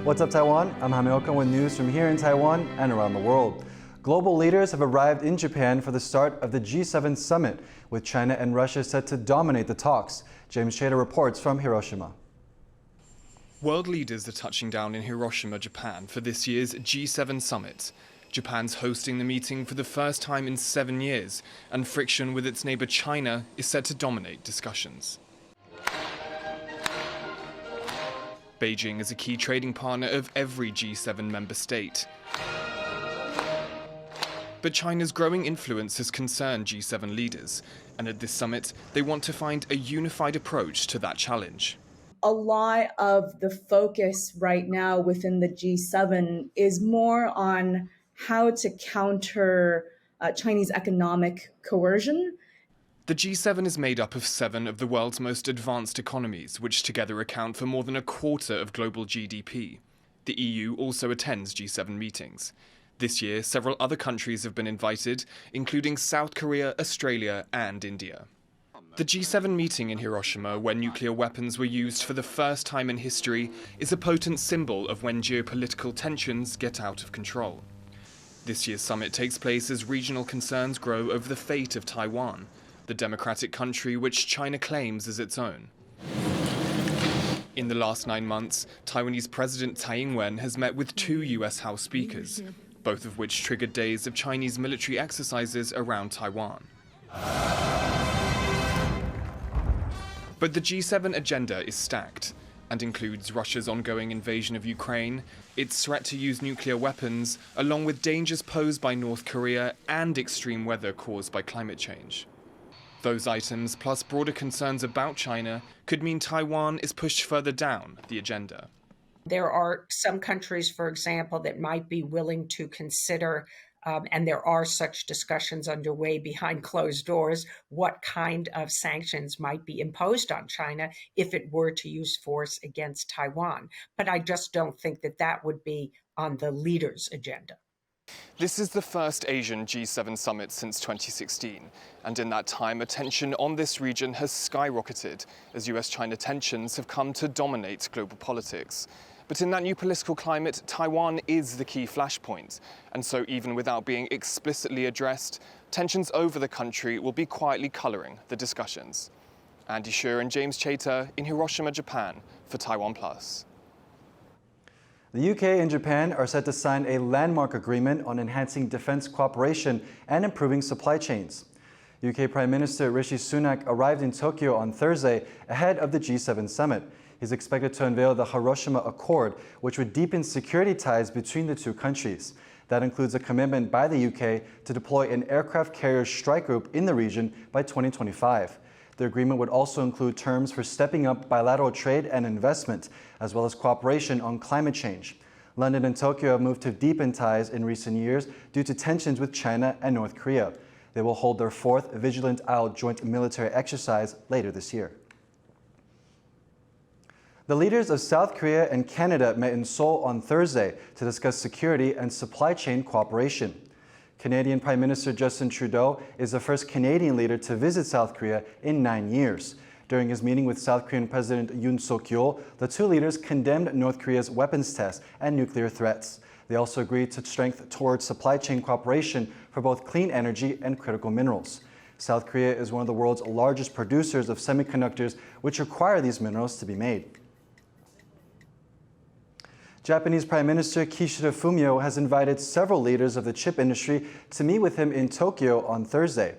What's up, Taiwan? I'm Jaime Ocon with news from here in Taiwan and around the world. Global leaders have arrived in Japan for the start of the G7 Summit, with China and Russia set to dominate the talks. James Chater reports from Hiroshima. World leaders are touching down in Hiroshima, Japan for this year's G7 Summit. Japan's hosting the meeting for the first time in 7 years, and friction with its neighbour China is set to dominate discussions. Beijing is a key trading partner of every G7 member state. But China's growing influence has concerned G7 leaders, and at this summit, they want to find a unified approach to that challenge. A lot of the focus right now within the G7 is more on how to counter Chinese economic coercion. The G7 is made up of 7 of the world's most advanced economies, which together account for more than a quarter of global GDP. The EU also attends G7 meetings. This year, several other countries have been invited, including South Korea, Australia, and India. The G7 meeting in Hiroshima, where nuclear weapons were used for the first time in history, is a potent symbol of when geopolitical tensions get out of control. This year's summit takes place as regional concerns grow over the fate of Taiwan, the democratic country which China claims as its own. In the last 9 months, Taiwanese President Tsai Ing-wen has met with 2 US House speakers, both of which triggered days of Chinese military exercises around Taiwan. But the G7 agenda is stacked and includes Russia's ongoing invasion of Ukraine, its threat to use nuclear weapons, along with dangers posed by North Korea and extreme weather caused by climate change. Those items, plus broader concerns about China, could mean Taiwan is pushed further down the agenda. There are some countries, for example, that might be willing to consider, and there are such discussions underway behind closed doors, what kind of sanctions might be imposed on China if it were to use force against Taiwan. But I just don't think that that would be on the leaders' agenda. This is the first Asian G7 summit since 2016, and in that time, attention on this region has skyrocketed as US-China tensions have come to dominate global politics. But in that new political climate, Taiwan is the key flashpoint, and so even without being explicitly addressed, tensions over the country will be quietly colouring the discussions. Andy Schur and James Chater in Hiroshima, Japan for TaiwanPlus. The UK and Japan are set to sign a landmark agreement on enhancing defence cooperation and improving supply chains. UK Prime Minister Rishi Sunak arrived in Tokyo on Thursday ahead of the G7 summit. He's expected to unveil the Hiroshima Accord, which would deepen security ties between the two countries. That includes a commitment by the UK to deploy an aircraft carrier strike group in the region by 2025. The agreement would also include terms for stepping up bilateral trade and investment, as well as cooperation on climate change. London and Tokyo have moved to deepen ties in recent years due to tensions with China and North Korea. They will hold their 4th Vigilant Isle joint military exercise later this year. The leaders of South Korea and Canada met in Seoul on Thursday to discuss security and supply chain cooperation. Canadian Prime Minister Justin Trudeau is the first Canadian leader to visit South Korea in 9 years. During his meeting with South Korean President Yoon Suk-yeol, the two leaders condemned North Korea's weapons tests and nuclear threats. They also agreed to strengthen towards supply chain cooperation for both clean energy and critical minerals. South Korea is one of the world's largest producers of semiconductors, which require these minerals to be made. Japanese Prime Minister Kishida Fumio has invited several leaders of the chip industry to meet with him in Tokyo on Thursday.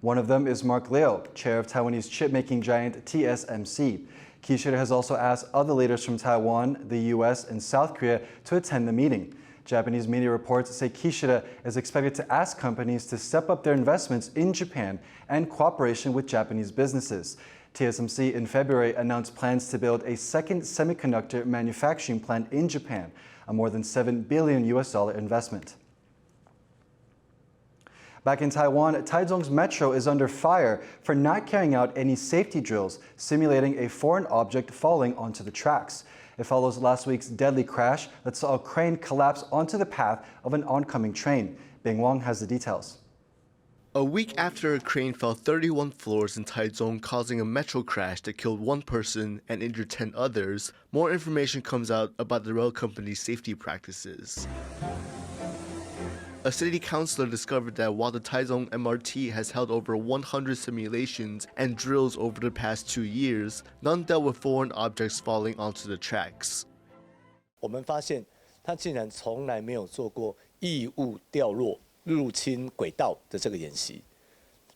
One of them is Mark Liu, chair of Taiwanese chip-making giant TSMC. Kishida has also asked other leaders from Taiwan, the US, and South Korea to attend the meeting. Japanese media reports say Kishida is expected to ask companies to step up their investments in Japan and cooperation with Japanese businesses. TSMC in February announced plans to build a second semiconductor manufacturing plant in Japan, a more than $7 billion investment. Back in Taiwan, Taizong's metro is under fire for not carrying out any safety drills, simulating a foreign object falling onto the tracks. It follows last week's deadly crash that saw a crane collapse onto the path of an oncoming train. Bing Wong has the details. A week after a crane fell 31 floors in Taizong, causing a metro crash that killed 1 person and injured 10 others, more information comes out about the rail company's safety practices. A city councilor discovered that while the Taizong MRT has held over 100 simulations and drills over the past 2 years, none dealt with foreign objects falling onto the tracks. 我们发现，它竟然从来没有做过异物掉落、入侵轨道的这个演习，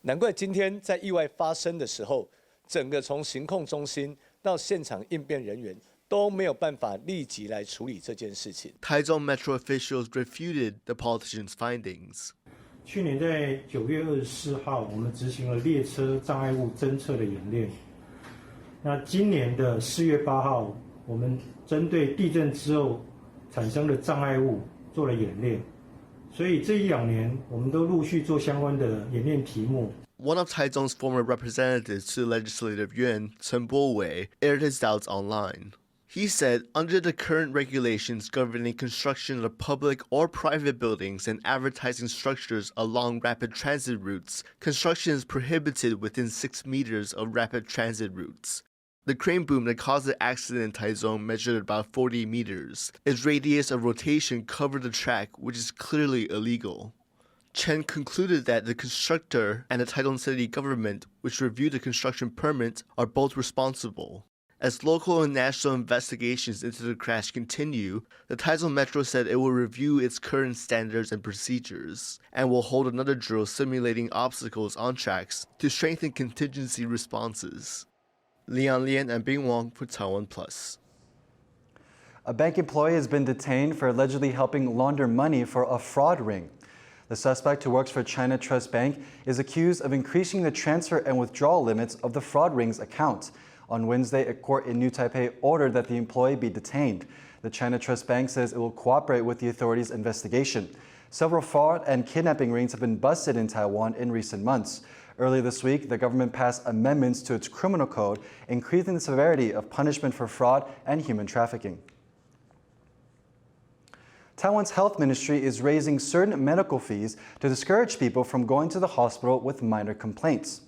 难怪今天在意外发生的时候，整个从行控中心到现场应变人员都没有办法立即来处理这件事情。Taizong Metro officials refuted the politician's findings. 去年在9月24号，我们执行了列车障碍物侦测的演练。那今年的4月8号，我们针对地震之后产生的障碍物做了演练。所以这1-2年，我们都陆续做相关的演练题目。One of Taizong's former representatives to the Legislative Yuan, Chen Bo-wei, aired his doubts online. He said under the current regulations governing construction of public or private buildings and advertising structures along rapid transit routes, construction is prohibited within 6 meters of rapid transit routes. The crane boom that caused the accident in Taizong measured about 40 meters. Its radius of rotation covered the track, which is clearly illegal. Chen concluded that the constructor and the Taizong city government, which reviewed the construction permit, are both responsible. As local and national investigations into the crash continue, the Taizong Metro said it will review its current standards and procedures, and will hold another drill simulating obstacles on tracks to strengthen contingency responses. Lian Lian and Bing Wong for TaiwanPlus. A bank employee has been detained for allegedly helping launder money for a fraud ring. The suspect, who works for China Trust Bank, is accused of increasing the transfer and withdrawal limits of the fraud ring's account. On Wednesday, a court in New Taipei ordered that the employee be detained. The China Trust Bank says it will cooperate with the authorities' investigation. Several fraud and kidnapping rings have been busted in Taiwan in recent months. Earlier this week, the government passed amendments to its criminal code, increasing the severity of punishment for fraud and human trafficking. Taiwan's health ministry is raising certain medical fees to discourage people from going to the hospital with minor complaints.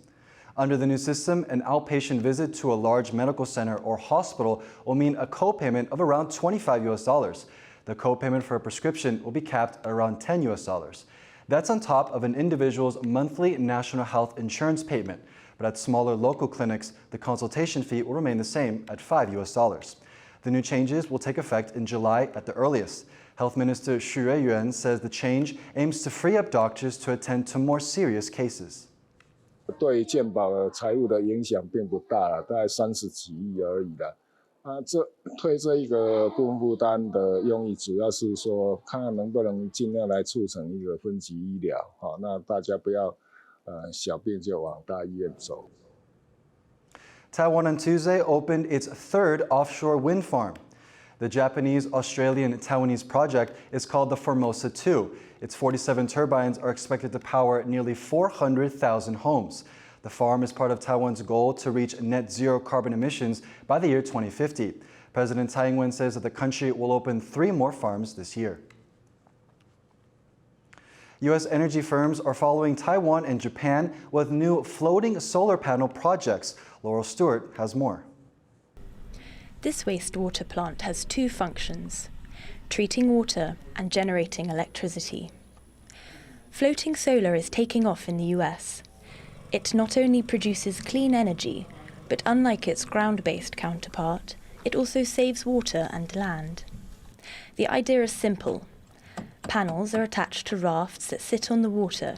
Under the new system, an outpatient visit to a large medical center or hospital will mean a co-payment of around $25. The co-payment for a prescription will be capped at around $10. That's on top of an individual's monthly national health insurance payment. But at smaller local clinics, the consultation fee will remain the same at $5. The new changes will take effect in July at the earliest. Health Minister Xu Yuan says the change aims to free up doctors to attend to more serious cases. 对健保的财务的影响并不大了，大概30几亿而已了。推这一个部分负担的用意，主要是说看看能不能尽量来促成一个分级医疗，那大家不要小病就往大医院走。Taiwan on Tuesday opened its 3rd offshore wind farm. The Japanese, Australian, Taiwanese project is called the Formosa 2. Its 47 turbines are expected to power nearly 400,000 homes. The farm is part of Taiwan's goal to reach net zero carbon emissions by the year 2050. President Tsai Ing-wen says that the country will open 3 more farms this year. U.S. energy firms are following Taiwan and Japan with new floating solar panel projects. Laurel Stewart has more. This wastewater plant has 2 functions: treating water and generating electricity. Floating solar is taking off in the US. It not only produces clean energy, but unlike its ground-based counterpart, it also saves water and land. The idea is simple. Panels are attached to rafts that sit on the water.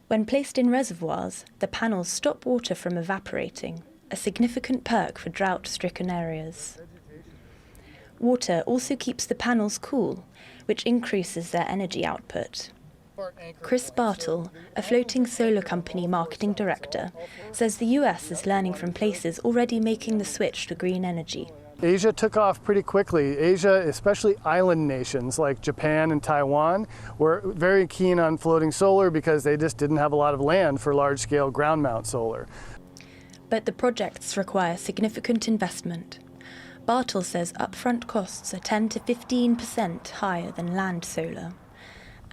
When placed in reservoirs, the panels stop water from evaporating, a significant perk for drought-stricken areas. Water also keeps the panels cool, which increases their energy output. Chris Bartle, a floating solar company marketing director, says the US is learning from places already making the switch to green energy. Asia took off pretty quickly. Asia, especially island nations like Japan and Taiwan, were very keen on floating solar because they just didn't have a lot of land for large-scale ground mount solar. But the projects require significant investment. Bartle says upfront costs are 10 to 15% higher than land solar.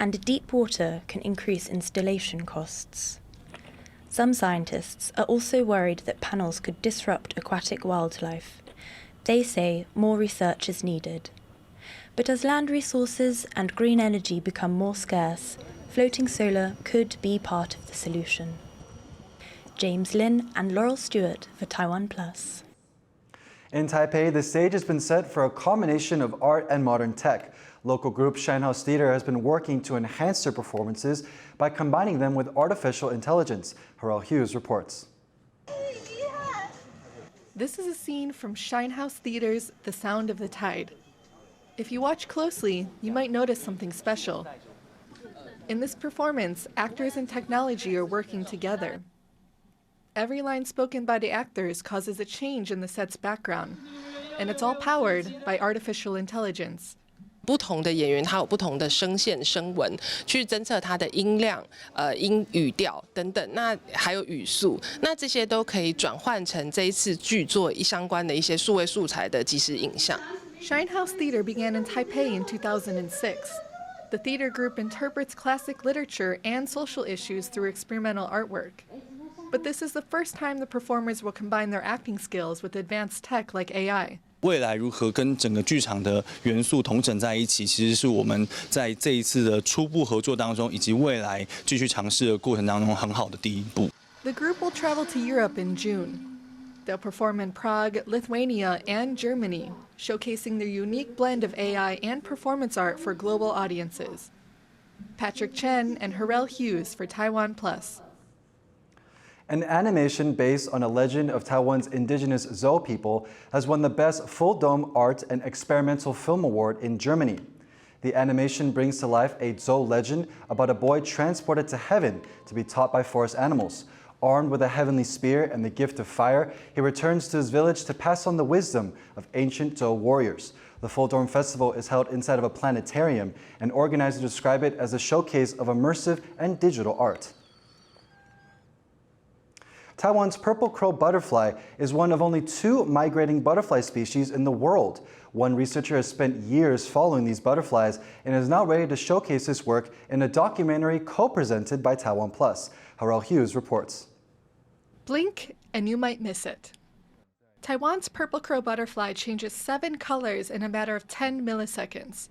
and deep water can increase installation costs. Some scientists are also worried that panels could disrupt aquatic wildlife. They say more research is needed. But as land resources and green energy become more scarce, floating solar could be part of the solution. James Lin and Laurel Stewart for TaiwanPlus. In Taipei, the stage has been set for a combination of art and modern tech. Local group Shinehouse Theater has been working to enhance their performances by combining them with artificial intelligence. Harrell Hughes reports. This is a scene from Shinehouse Theater's The Sound of the Tide. If you watch closely, you might notice something special. In this performance, actors and technology are working together. Every line spoken by the actors causes a change in the set's background, and it's all powered by artificial intelligence. 不同的演员他有不同的声线、声纹，去侦测他的音量、音语调等等，那还有语速，那这些都可以转换成这一次剧作相关的一些数位素材的即时影像。Shinehouse Theater began in Taipei in 2006. The theater group interprets classic literature and social issues through experimental artwork. But this is the first time the performers will combine their acting skills with advanced tech like AI. 未来如何跟整个剧场的元素统整在一起，其实是我们在这一次的初步合作当中，以及未来继续尝试的过程当中很好的第一步。The group will travel to Europe in June. They'll perform in Prague, Lithuania, and Germany, showcasing their unique blend of AI and performance art for global audiences. Patrick Chen and Harrell Hughes for TaiwanPlus. An animation based on a legend of Taiwan's indigenous Tsou people has won the Best Full Dome Art and Experimental Film Award in Germany. The animation brings to life a Tsou legend about a boy transported to heaven to be taught by forest animals. Armed with a heavenly spear and the gift of fire, he returns to his village to pass on the wisdom of ancient Tsou warriors. The Full Dome Festival is held inside of a planetarium, and organizers describe it as a showcase of immersive and digital art. Taiwan's purple crow butterfly is one of only 2 migrating butterfly species in the world. One researcher has spent years following these butterflies and is now ready to showcase his work in a documentary co-presented by TaiwanPlus. Harrell Hughes reports. Blink and you might miss it. Taiwan's purple crow butterfly changes 7 colors in a matter of 10 milliseconds.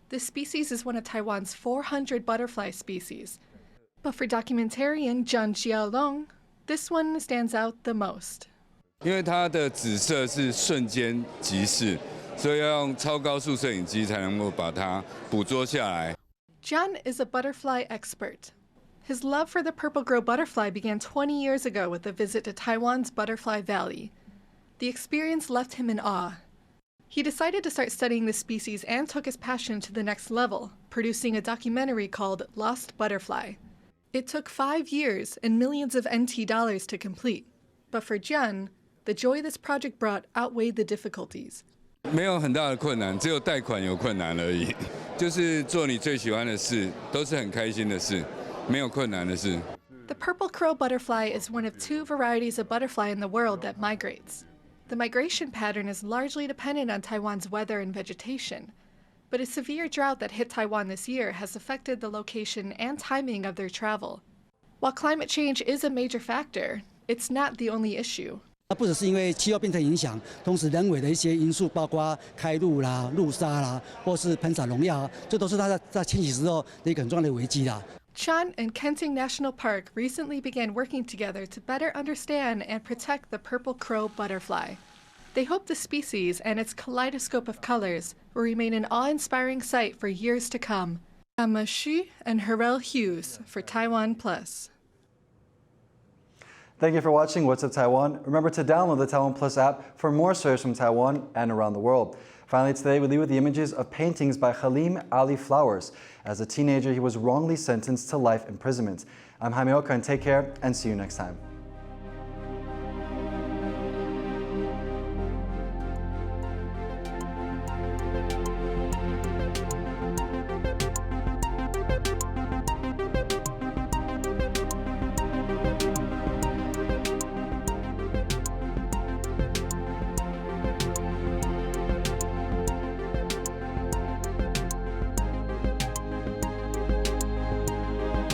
This species is one of Taiwan's 400 butterfly species. But for documentarian Zhang Xiaolong, this one stands out the most. 因为它的紫色是瞬间即逝，所以要用超高速摄影机才能够把它捕捉下来。 Zhang is a butterfly expert. His love for the purple crow butterfly began 20 years ago with a visit to Taiwan's Butterfly Valley. The experience left him in awe. He decided to start studying this species and took his passion to the next level, producing a documentary called Lost Butterfly. It took 5 years and millions of NT dollars to complete. But for Jian, the joy this project brought outweighed the difficulties. 没有很大的困难，只有贷款有困难而已。就是做你最喜欢的事，都是很开心的事，没有困难的事。 The purple crow butterfly is one of 2 varieties of butterfly in the world that migrates. The migration pattern is largely dependent on Taiwan's weather and vegetation. But a severe drought that hit Taiwan this year has affected the location and timing of their travel. While climate change is a major factor, it's not the only issue. 它不只是因为气候变迁影响，同时人为的一些因素，包括开路啦、路杀啦，或是喷洒农药，这都是它在迁徙时候的一个很重要的危机啦。 Chan and Kenting National Park recently began working together to better understand and protect the purple crow butterfly. They hope the species and its kaleidoscope of colors will remain an awe-inspiring sight for years to come. Emma Xu and Harrell Hughes for TaiwanPlus. Thank you for watching What's Up Taiwan. Remember to download the TaiwanPlus app for more stories from Taiwan and around the world. Finally, today we leave with the images of paintings by Halim Ali Flowers. As a teenager, he was wrongly sentenced to life imprisonment. I'm Jaime Ocon. Take care and see you next time.